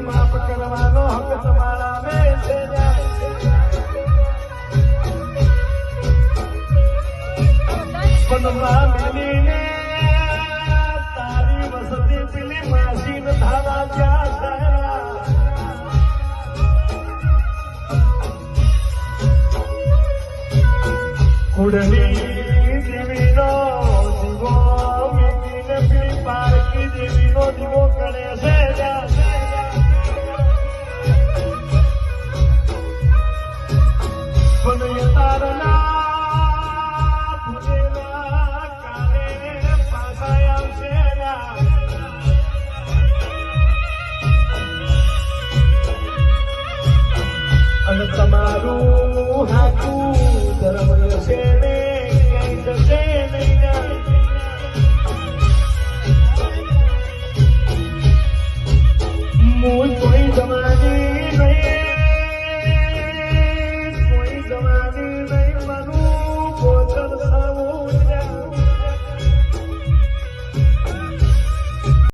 માફ કરવાનો હક તમારા બેસે મિલીને તારી વસતી પેલી માસી ધારા જ્યાં કુડની દેવીનો દીવો મીઠીને પેલી પારકી દેવીનો દીવો કરે છે પણ તારના તમારું હાથું